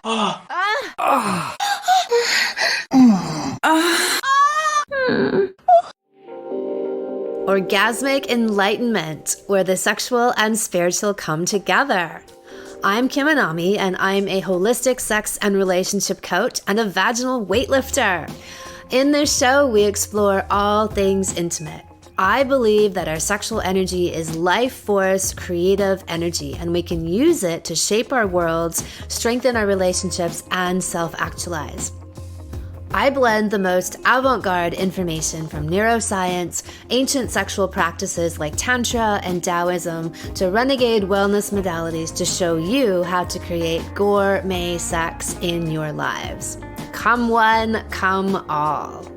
Orgasmic enlightenment, where the sexual and spiritual come together. I'm Kim Anami, and I'm a holistic sex and relationship coach and a vaginal weightlifter. In this show, we explore all things intimate. I believe that our sexual energy is life force, creative energy, and we can use it to shape our worlds, strengthen our relationships, and self-actualize. I blend the most avant-garde information from neuroscience, ancient sexual practices like Tantra and Taoism, to renegade wellness modalities to show you how to create gourmet sex in your lives. Come one, come all.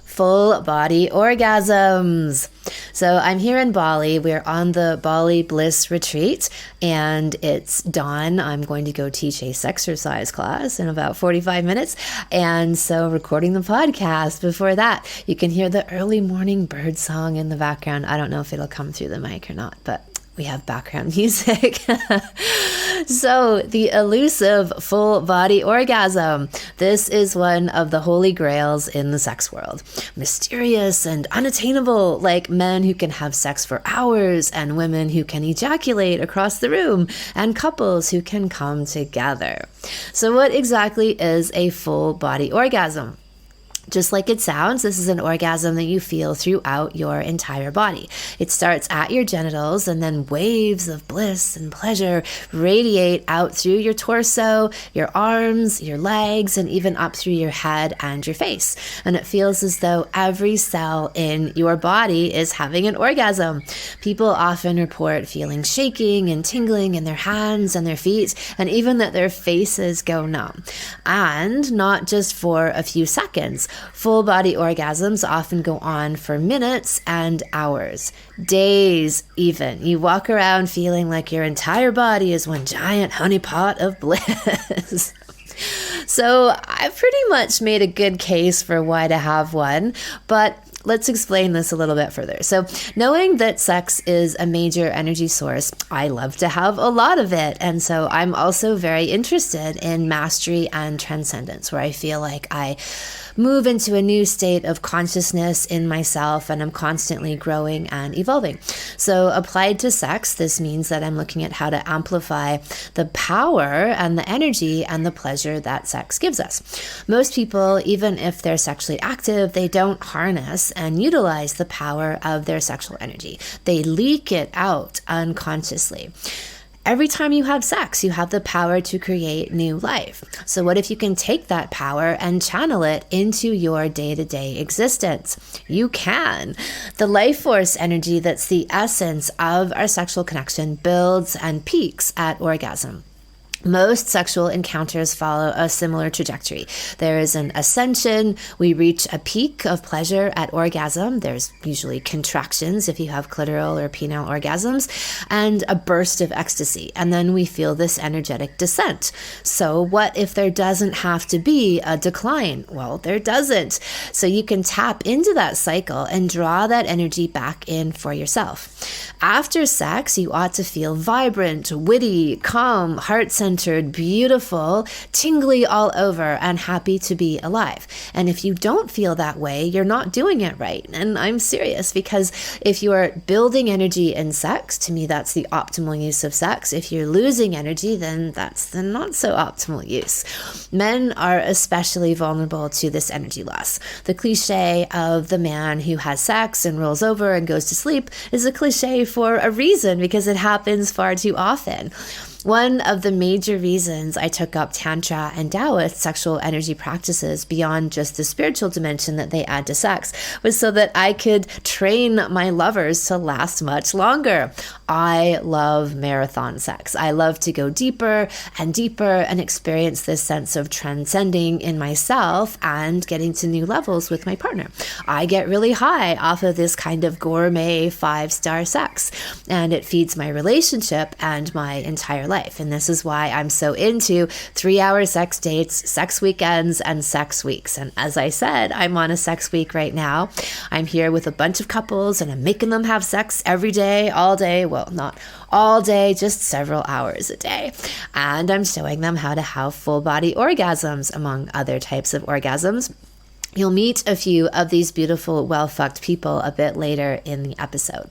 Full body orgasms. So I'm here in Bali. We're on the Bali Bliss Retreat, and it's dawn. I'm going to go teach a sexercise class in about 45 minutes. And so recording the podcast before that, you can hear the early morning bird song in the background. I don't know if it'll come through the mic or not, but we have background music. So the elusive full body orgasm. This is one of the holy grails in the sex world. Mysterious and unattainable, like men who can have sex for hours and women who can ejaculate across the room and couples who can come together. So what exactly is a full body orgasm? Just like it sounds, this is an orgasm that you feel throughout your entire body. It starts at your genitals, and then waves of bliss and pleasure radiate out through your torso, your arms, your legs, and even up through your head and your face. And it feels as though every cell in your body is having an orgasm. People often report feeling shaking and tingling in their hands and their feet, and even that their faces go numb. And not just for a few seconds. Full body orgasms often go on for minutes and hours, days even. You walk around feeling like your entire body is one giant honeypot of bliss. So I've pretty much made a good case for why to have one, but let's explain this a little bit further. So knowing that sex is a major energy source, I love to have a lot of it. And so I'm also very interested in mastery and transcendence, where I feel like I move into a new state of consciousness in myself, and I'm constantly growing and evolving. So applied to sex, this means that I'm looking at how to amplify the power and the energy and the pleasure that sex gives us. Most people, even if they're sexually active, they don't harness and utilize the power of their sexual energy. They leak it out unconsciously. Every time you have sex, you have the power to create new life. So what if you can take that power and channel it into your day-to-day existence? You can. The life force energy that's the essence of our sexual connection builds and peaks at orgasm. Most sexual encounters follow a similar trajectory. There is an ascension. We reach a peak of pleasure at orgasm. There's usually contractions if you have clitoral or penile orgasms, and a burst of ecstasy. And then we feel this energetic descent. So what if there doesn't have to be a decline? Well, there doesn't. So you can tap into that cycle and draw that energy back in for yourself. After sex, you ought to feel vibrant, witty, calm, heart-centered, beautiful, tingly all over, and happy to be alive. And if you don't feel that way, you're not doing it right. And I'm serious, because if you're building energy in sex, to me, that's the optimal use of sex. If you're losing energy, then that's the not so optimal use. Men are especially vulnerable to this energy loss. The cliche of the man who has sex and rolls over and goes to sleep is a cliche for a reason, because it happens far too often. One of the major reasons I took up Tantra and Taoist sexual energy practices beyond just the spiritual dimension that they add to sex was so that I could train my lovers to last much longer. I love marathon sex. I love to go deeper and deeper and experience this sense of transcending in myself and getting to new levels with my partner. I get really high off of this kind of gourmet 5-star sex, and it feeds my relationship and my entire life. life. And this is why I'm so into 3-hour sex dates, sex weekends, and sex weeks. And as I said, I'm on a sex week right now. I'm here with a bunch of couples and I'm making them have sex every day, all day. Well, not all day, just several hours a day. And I'm showing them how to have full body orgasms, among other types of orgasms. You'll meet a few of these beautiful, well-fucked people a bit later in the episode.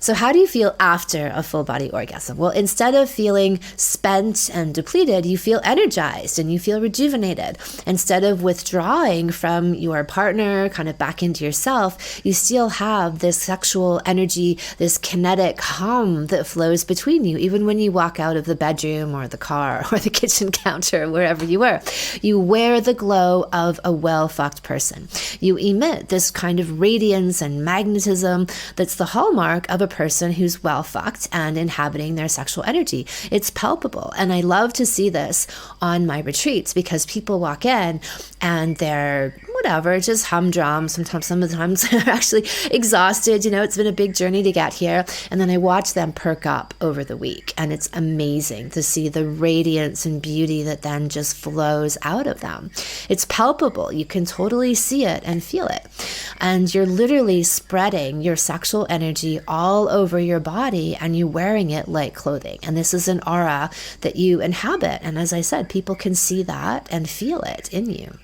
So how do you feel after a full body orgasm? Well, instead of feeling spent and depleted, you feel energized and you feel rejuvenated. Instead of withdrawing from your partner, kind of back into yourself, you still have this sexual energy, this kinetic hum that flows between you, even when you walk out of the bedroom or the car or the kitchen counter, wherever you were. You wear the glow of a well-fucked person. You emit this kind of radiance and magnetism that's the hallmark of a person who's well fucked and inhabiting their sexual energy. It's palpable. And I love to see this on my retreats because people walk in and they're whatever, just humdrum. Sometimes they're actually exhausted. You know, it's been a big journey to get here. And then I watch them perk up over the week. And it's amazing to see the radiance and beauty that then just flows out of them. It's palpable. You can totally see it and feel it. And you're literally spreading your sexual energy all over your body and you're wearing it like clothing. And this is an aura that you inhabit. And as I said, people can see that and feel it in you.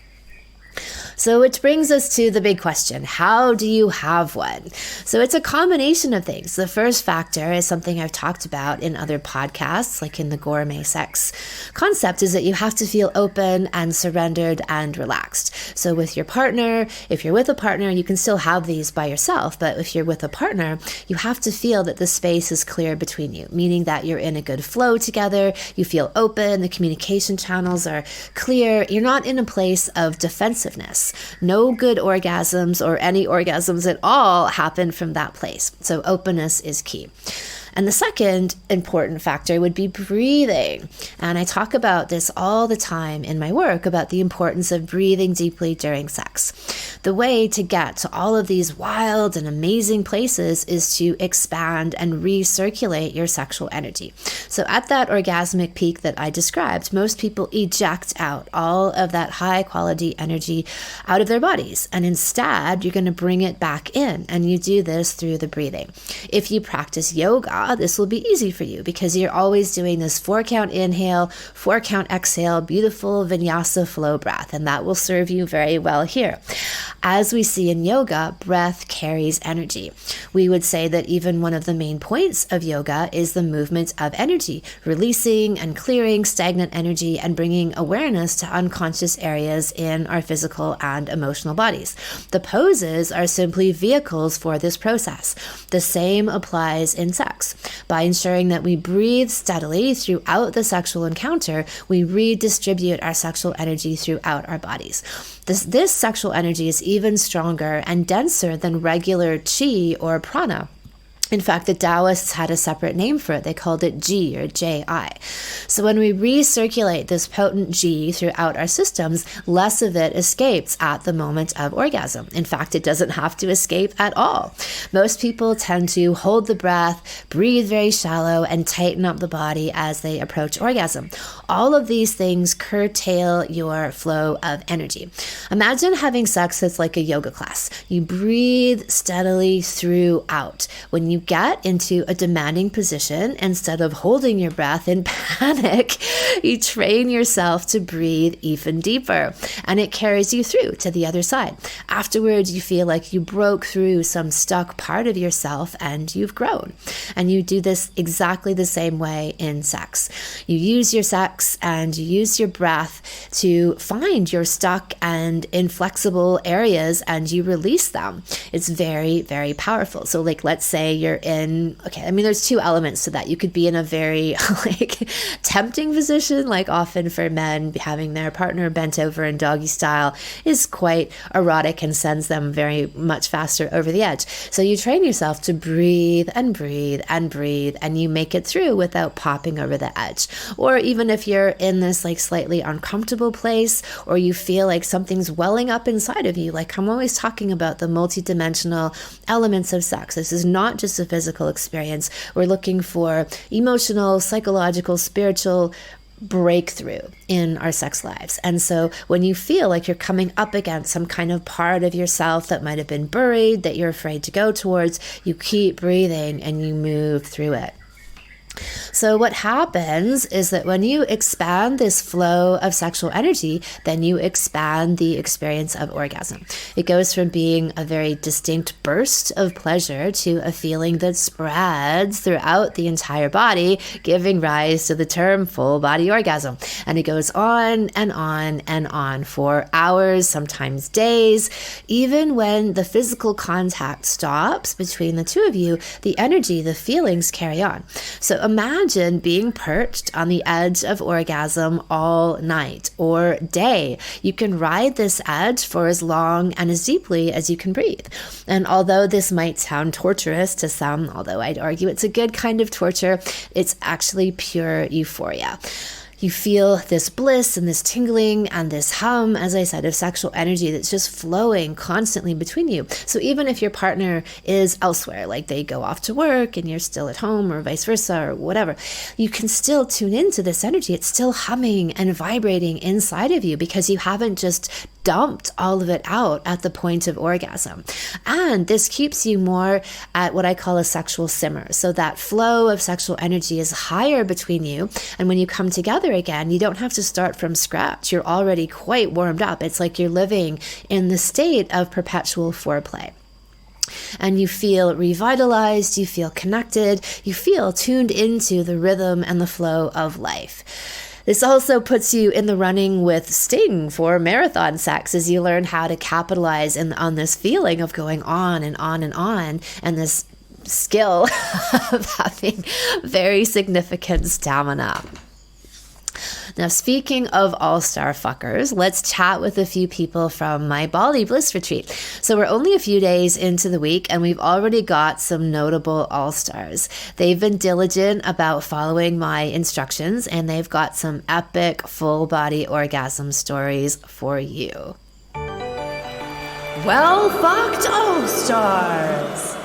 So which brings us to the big question, how do you have one? So it's a combination of things. The first factor is something I've talked about in other podcasts, like in the gourmet sex concept, is that you have to feel open and surrendered and relaxed. So with your partner, if you're with a partner, you can still have these by yourself, but if you're with a partner, you have to feel that the space is clear between you, meaning that you're in a good flow together, you feel open, the communication channels are clear, you're not in a place of defensiveness. No good orgasms or any orgasms at all happen from that place. So openness is key. And the second important factor would be breathing. And I talk about this all the time in my work about the importance of breathing deeply during sex. The way to get to all of these wild and amazing places is to expand and recirculate your sexual energy. So at that orgasmic peak that I described, most people eject out all of that high quality energy out of their bodies. And instead, you're going to bring it back in. And you do this through the breathing. If you practice yoga, this will be easy for you because you're always doing this 4-count inhale, 4-count exhale, beautiful vinyasa flow breath, and that will serve you very well here. As we see in yoga, breath carries energy. We would say that even one of the main points of yoga is the movement of energy, releasing and clearing stagnant energy and bringing awareness to unconscious areas in our physical and emotional bodies. The poses are simply vehicles for this process. The same applies in sex. By ensuring that we breathe steadily throughout the sexual encounter, we redistribute our sexual energy throughout our bodies. This sexual energy is even stronger and denser than regular chi or prana. In fact, the Taoists had a separate name for it. They called it Ji or Ji. So when we recirculate this potent Ji throughout our systems, less of it escapes at the moment of orgasm. In fact, it doesn't have to escape at all. Most people tend to hold the breath, breathe very shallow, and tighten up the body as they approach orgasm. All of these things curtail your flow of energy. Imagine having sex that's like a yoga class. You breathe steadily throughout. When you get into a demanding position, instead of holding your breath in panic, you train yourself to breathe even deeper, and it carries you through to the other side. Afterwards, you feel like you broke through some stuck part of yourself and you've grown. And you do this exactly the same way in sex. You use your sex and you use your breath to find your stuck and inflexible areas and you release them. It's very, very powerful. So let's say you're there's two elements to that. You could be in a very tempting position, like often for men, having their partner bent over in doggy style is quite erotic and sends them very much faster over the edge. So you train yourself to breathe and breathe and breathe, and you make it through without popping over the edge. Or even if you're in this slightly uncomfortable place, or you feel like something's welling up inside of you, I'm always talking about the multidimensional elements of sex. This is not just just a physical experience. We're looking for emotional, psychological, spiritual breakthrough in our sex lives. And so when you feel like you're coming up against some kind of part of yourself that might have been buried, that you're afraid to go towards, you keep breathing and you move through it. So what happens is that when you expand this flow of sexual energy, then you expand the experience of orgasm. It goes from being a very distinct burst of pleasure to a feeling that spreads throughout the entire body, giving rise to the term full body orgasm. And it goes on and on and on for hours, sometimes days. Even when the physical contact stops between the two of you, the energy, the feelings carry on. So imagine being perched on the edge of orgasm all night or day. You can ride this edge for as long and as deeply as you can breathe. And although this might sound torturous to some, although I'd argue it's a good kind of torture, it's actually pure euphoria. You feel this bliss and this tingling and this hum, as I said, of sexual energy that's just flowing constantly between you. So even if your partner is elsewhere, like they go off to work and you're still at home or vice versa or whatever, you can still tune into this energy. It's still humming and vibrating inside of you because you haven't just dumped all of it out at the point of orgasm. And this keeps you more at what I call a sexual simmer. So that flow of sexual energy is higher between you. And when you come together again, you don't have to start from scratch. You're already quite warmed up. It's like you're living in the state of perpetual foreplay. And you feel revitalized, you feel connected, you feel tuned into the rhythm and the flow of life. This also puts you in the running with Sting for marathon sex as you learn how to capitalize on this feeling of going on and on and on, and this skill of having very significant stamina. Now, speaking of all-star fuckers, let's chat with a few people from my Bali Bliss Retreat. So we're only a few days into the week, and we've already got some notable all-stars. They've been diligent about following my instructions, and they've got some epic full-body orgasm stories for you. Well-fucked all-stars!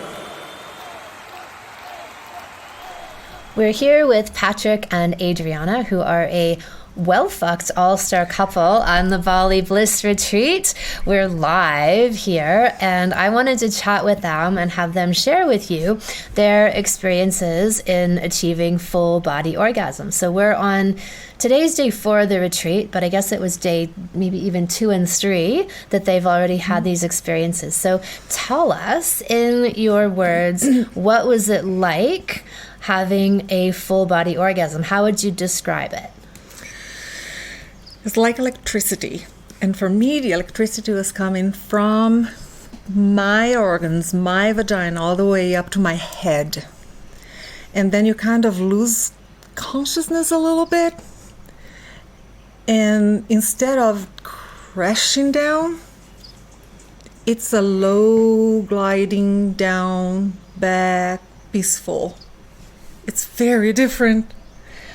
We're here with Patrick and Adrianna, who are a well-fucked all-star couple on the Bali Bliss Retreat. We're live here, and I wanted to chat with them and have them share with you their experiences in achieving full body orgasm. So we're on today's day 4 of the retreat, but I guess it was day maybe even 2 and 3 that they've already had these experiences. So tell us, in your words, what was it like having a full body orgasm? How would you describe it? It's like electricity. And for me, the electricity was coming from my organs, my vagina, all the way up to my head. And then you kind of lose consciousness a little bit. And instead of crashing down, it's a low gliding down, back, peaceful. It's very different.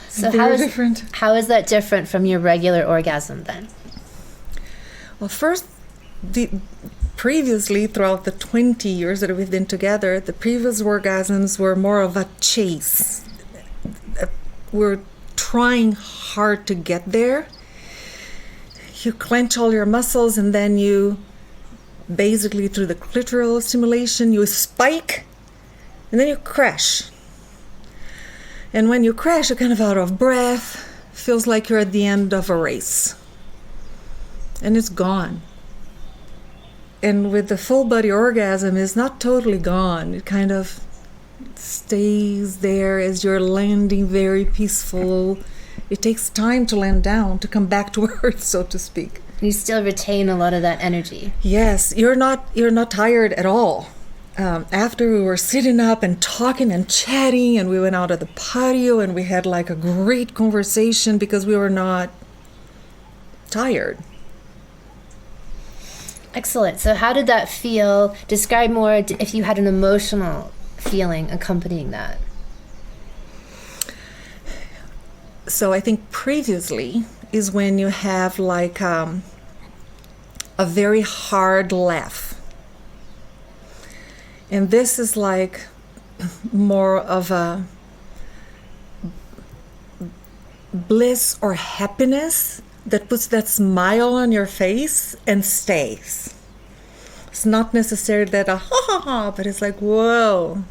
So how is that different from your regular orgasm then? Well, first, previously, throughout the 20 years that we've been together, the previous orgasms were more of a chase. We're trying hard to get there. You clench all your muscles, and then you, basically through the clitoral stimulation, you spike, and then you crash. And when you crash, you're kind of out of breath. Feels like you're at the end of a race. And it's gone. And with the full body orgasm, it's not totally gone. It kind of stays there as you're landing, very peaceful. It takes time to land down, to come back to earth, so to speak. You still retain a lot of that energy. Yes, you're not tired at all. After we were sitting up and talking and chatting, and we went out at the patio and we had like a great conversation because we were not tired. Excellent. So how did that feel? Describe more if you had an emotional feeling accompanying that. So I think previously is when you have like a very hard laugh. And this is like more of a bliss or happiness that puts that smile on your face and stays. It's not necessarily that ha ha ha, but it's like whoa,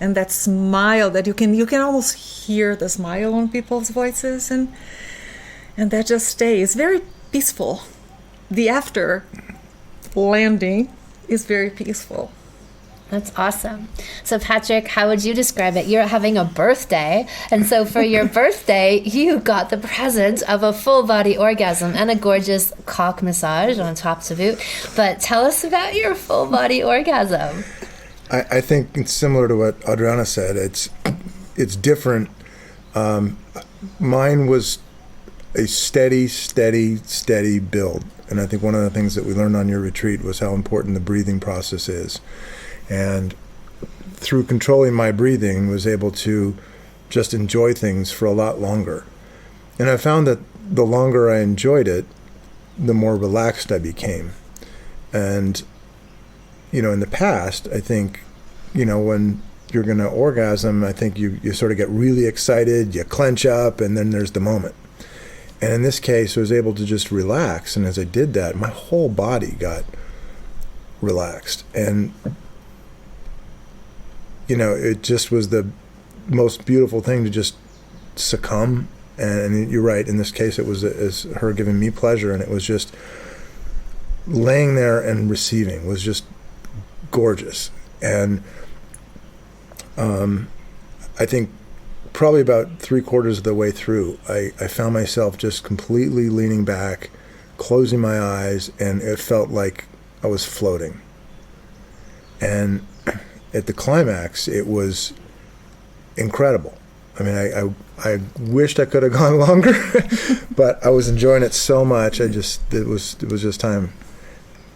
and that smile that you can almost hear the smile on people's voices, and that just stays very peaceful. The after landing is very peaceful. That's awesome. So Patrick, how would you describe it? You're having a birthday, and so for your birthday, you got the present of a full body orgasm and a gorgeous cock massage on top to boot. But tell us about your full body orgasm. I think it's similar to what Adrianna said. It's different. Mine was a steady build. And I think one of the things that we learned on your retreat was how important the breathing process is. And through controlling my breathing, was able to just enjoy things for a lot longer. And I found that the longer I enjoyed it, the more relaxed I became. And, in the past, I think, when you're going to orgasm, I think you sort of get really excited, you clench up, and then there's the moment. And in this case, I was able to just relax. And as I did that, my whole body got relaxed. And, it just was the most beautiful thing to just succumb. And you're right, in this case, it was her giving me pleasure. And it was just laying there and receiving was just gorgeous. And I think probably about 3/4 of the way through, I found myself just completely leaning back, closing my eyes, and it felt like I was floating. And at the climax, it was incredible. I mean, I wished I could have gone longer, but I was enjoying it so much. It was just time.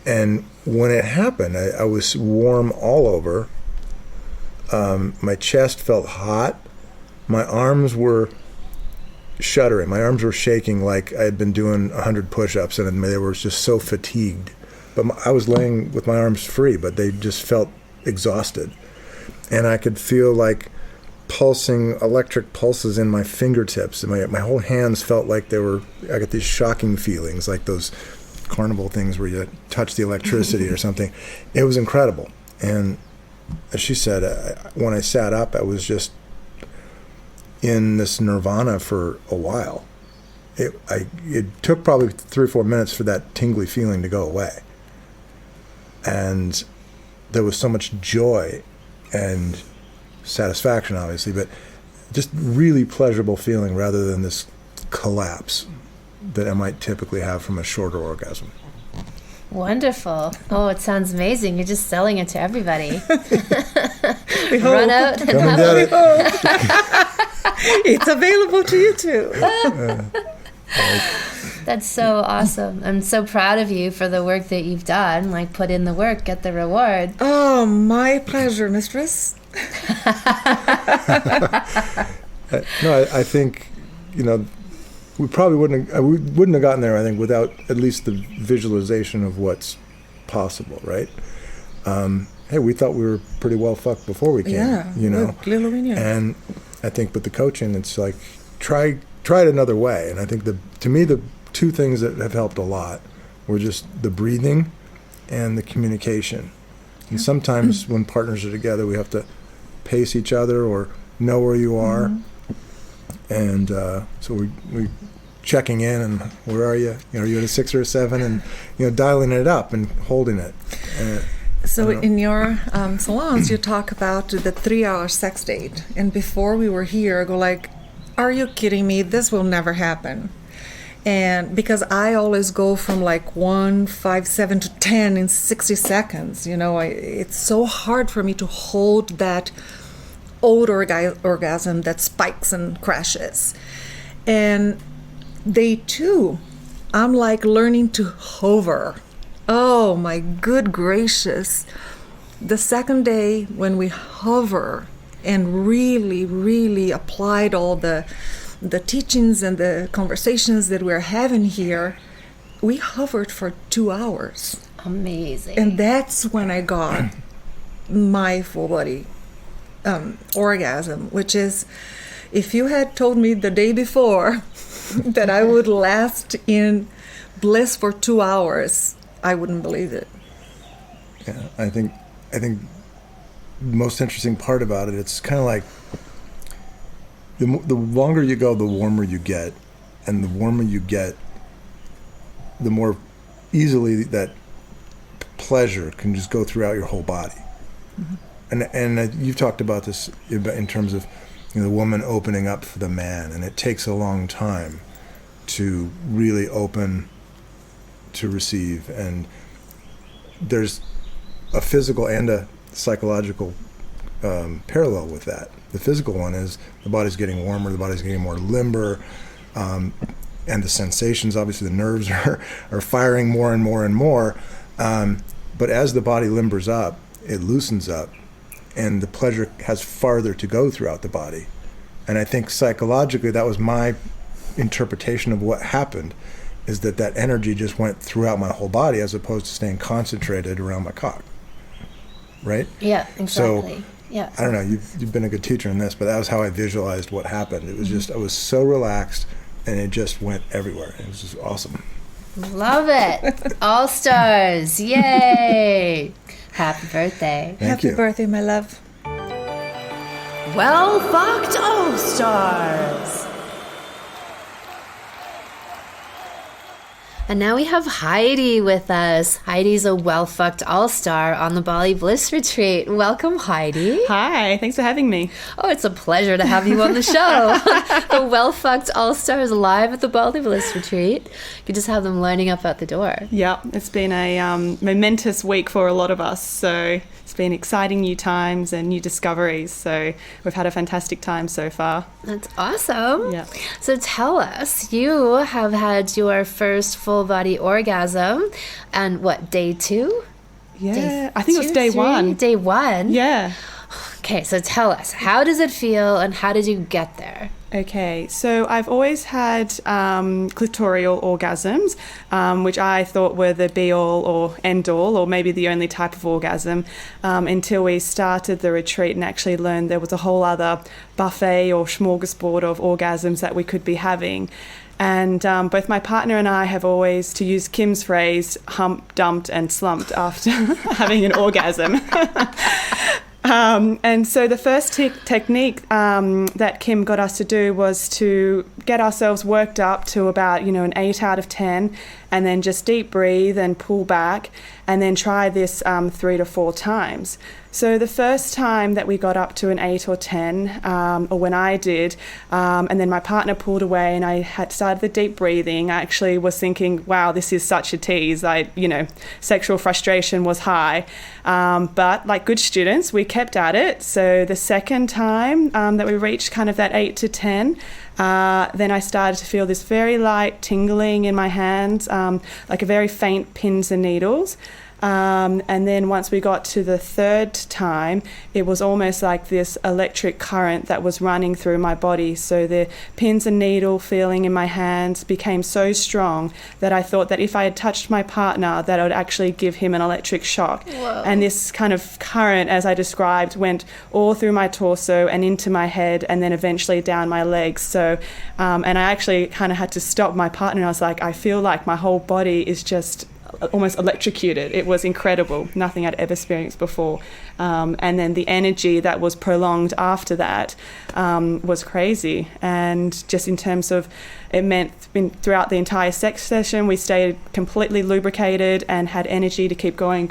And when it happened, I was warm all over. My chest felt hot. My arms were shuddering. My arms were shaking like I had been doing 100 push-ups, and they were just so fatigued. But I was laying with my arms free, but they just felt exhausted. And I could feel like pulsing electric pulses in my fingertips. And my whole hands felt like I got these shocking feelings, like those carnival things where you touch the electricity or something. It was incredible. And as she said, when I sat up, I was just in this nirvana for a while. It took probably 3 or 4 minutes for that tingly feeling to go away. And there was so much joy and satisfaction, obviously, but just really pleasurable feeling rather than this collapse that I might typically have from a shorter orgasm. Wonderful. Oh, it sounds amazing. You're just selling it to everybody. We hope. Run out and Come and have get it. It's available to you too. That's so awesome. I'm so proud of you for the work that you've done. Like, put in the work, get the reward. Oh, my pleasure, mistress. No, I think, we probably wouldn't have gotten there, I think, without at least the visualization of what's possible, right? Hey, we thought we were pretty well fucked before we came, Clearly we knew. And I think with the coaching, it's like, try it another way. And I think to me, the two things that have helped a lot were just the breathing and the communication. And sometimes when partners are together, we have to pace each other or know where you are. Mm-hmm. And so we checking in and where are you? Are you at a 6 or a 7? And dialing it up and holding it. So in your salons, you talk about the 3-hour sex date. And before we were here, I go like, are you kidding me? This will never happen. And because I always go from like 1, 5, 7 to 10 in 60 seconds, it's so hard for me to hold that old orgasm that spikes and crashes. And day 2, I'm like learning to hover. Oh my good gracious. The second day when we hover and really, really applied all the teachings and the conversations that we're having here, we hovered for 2 hours. Amazing. And that's when I got my full body orgasm, which is, if you had told me the day before that I would last in bliss for 2 hours, I wouldn't believe it. Yeah, I think the most interesting part about it, it's kind of like the longer you go, the warmer you get, and the warmer you get, the more easily that pleasure can just go throughout your whole body. Mm-hmm. And you've talked about this in terms of, the woman opening up for the man, and it takes a long time to really open to receive. And there's a physical and a psychological parallel with that. The physical one is the body's getting warmer, the body's getting more limber, and the sensations, obviously the nerves are firing more and more and more. But as the body limbers up, it loosens up, and the pleasure has farther to go throughout the body. And I think psychologically, that was my interpretation of what happened, is that energy just went throughout my whole body as opposed to staying concentrated around my cock. Right? Yeah, exactly. So, yeah. I don't know, you've been a good teacher in this, but that was how I visualized what happened. It was just, I was so relaxed, and it just went everywhere. It was just awesome. Love it. All stars. Yay. Happy birthday. Thank you. Happy birthday, my love. Well fucked all stars. And now we have Heidi with us. Heidi's a well-fucked all-star on the Bali Bliss Retreat. Welcome, Heidi. Hi, thanks for having me. Oh, it's a pleasure to have you on the show. The well-fucked all-stars live at the Bali Bliss Retreat. You could just have them lining up at the door. Yeah, it's been a momentous week for a lot of us. So it's been exciting new times and new discoveries. So we've had a fantastic time so far. That's awesome. Yeah. So tell us, you have had your first full-body orgasm, and what, day 2? Yeah, I think it was day 1. Day 1? Yeah. Okay, so tell us, how does it feel and how did you get there? Okay, so I've always had clitoral orgasms, which I thought were the be-all or end-all, or maybe the only type of orgasm, until we started the retreat and actually learned there was a whole other buffet or smorgasbord of orgasms that we could be having. And both my partner and I have always, to use Kim's phrase, humped, dumped and slumped after having an orgasm. And so the first technique that Kim got us to do was to get ourselves worked up to about, an 8 out of 10, and then just deep breathe and pull back, and then try this 3 to 4 times. So the first time that we got up to an 8 or 10, or when I did, and then my partner pulled away and I had started the deep breathing, I actually was thinking, wow, this is such a tease. Sexual frustration was high. But like good students, we kept at it. So the second time that we reached kind of that 8 to 10, then I started to feel this very light tingling in my hands, like a very faint pins and needles. And then once we got to the third time, it was almost like this electric current that was running through my body. So the pins and needle feeling in my hands became so strong that I thought that if I had touched my partner, that I would actually give him an electric shock. Whoa. And this kind of current, as I described, went all through my torso and into my head and then eventually down my legs. So, and I actually kind of had to stop my partner. And I was like, I feel like my whole body is just almost electrocuted. It was incredible. Nothing I'd ever experienced before. And then the energy that was prolonged after that was crazy. And just in terms of, it meant throughout the entire sex session, we stayed completely lubricated and had energy to keep going.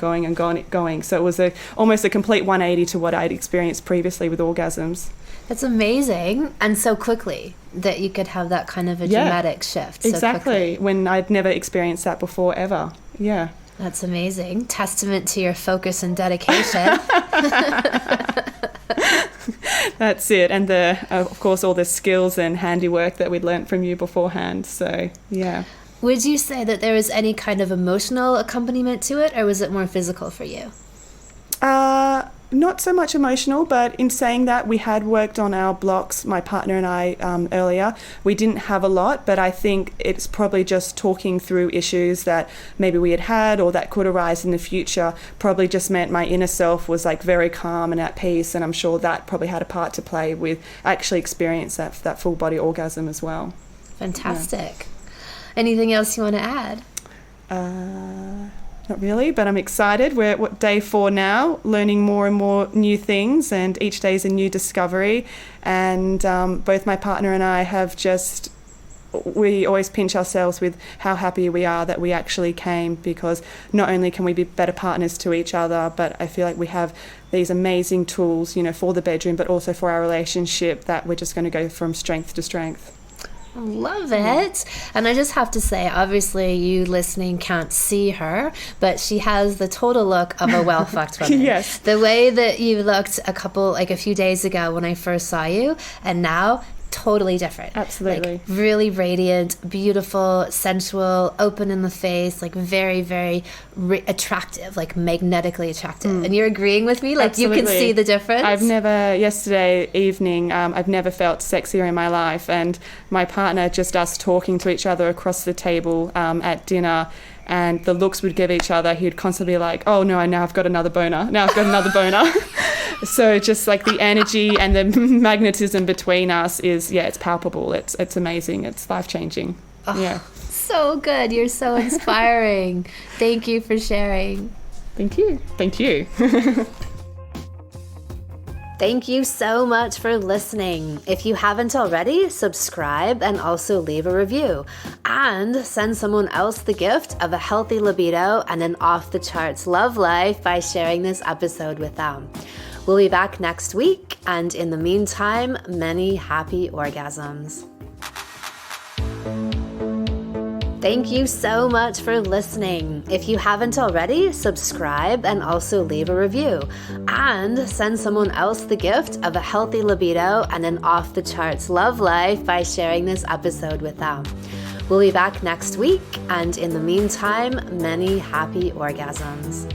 So it was almost a complete 180 to what I'd experienced previously with orgasms. That's amazing. And so quickly that you could have that kind of a dramatic shift. Exactly. When I'd never experienced that before ever. Yeah. That's amazing. Testament to your focus and dedication. That's it. And of course, all the skills and handiwork that we'd learnt from you beforehand. So, yeah. Would you say that there was any kind of emotional accompaniment to it, or was it more physical for you? not so much emotional, but in saying that, we had worked on our blocks, my partner and I, earlier. We didn't have a lot, but I think it's probably just talking through issues that maybe we had or that could arise in the future probably just meant my inner self was like very calm and at peace, and I'm sure that probably had a part to play with actually experience that full body orgasm as well. Fantastic. Anything else you want to add? Not really, but I'm excited. We're at day 4 now, learning more and more new things, and each day is a new discovery. And both my partner and I have we always pinch ourselves with how happy we are that we actually came, because not only can we be better partners to each other, but I feel like we have these amazing tools, for the bedroom, but also for our relationship, that we're just going to go from strength to strength. I love it. And I just have to say, obviously you listening can't see her, but she has the total look of a well-fucked woman. Yes. The way that you looked a few days ago when I first saw you, and now totally different. Absolutely. Like really radiant, beautiful, sensual, open in the face, like very, very attractive, like magnetically attractive. And you're agreeing with me? Like Absolutely. You can see the difference? Yesterday evening, I've never felt sexier in my life, and my partner, just us talking to each other across the table at dinner, and the looks we'd give each other, he'd constantly be like, oh no, now I've got another boner. So just like the energy and the magnetism between us it's palpable. It's amazing. It's life-changing. Yeah. So good. You're so inspiring. Thank you for sharing. Thank you. Thank you so much for listening. If you haven't already, subscribe and also leave a review. And send someone else the gift of a healthy libido and an off-the-charts love life by sharing this episode with them. We'll be back next week, and in the meantime, many happy orgasms. Thank you so much for listening. If you haven't already, subscribe and also leave a review. And send someone else the gift of a healthy libido and an off-the-charts love life by sharing this episode with them. We'll be back next week, and in the meantime, many happy orgasms.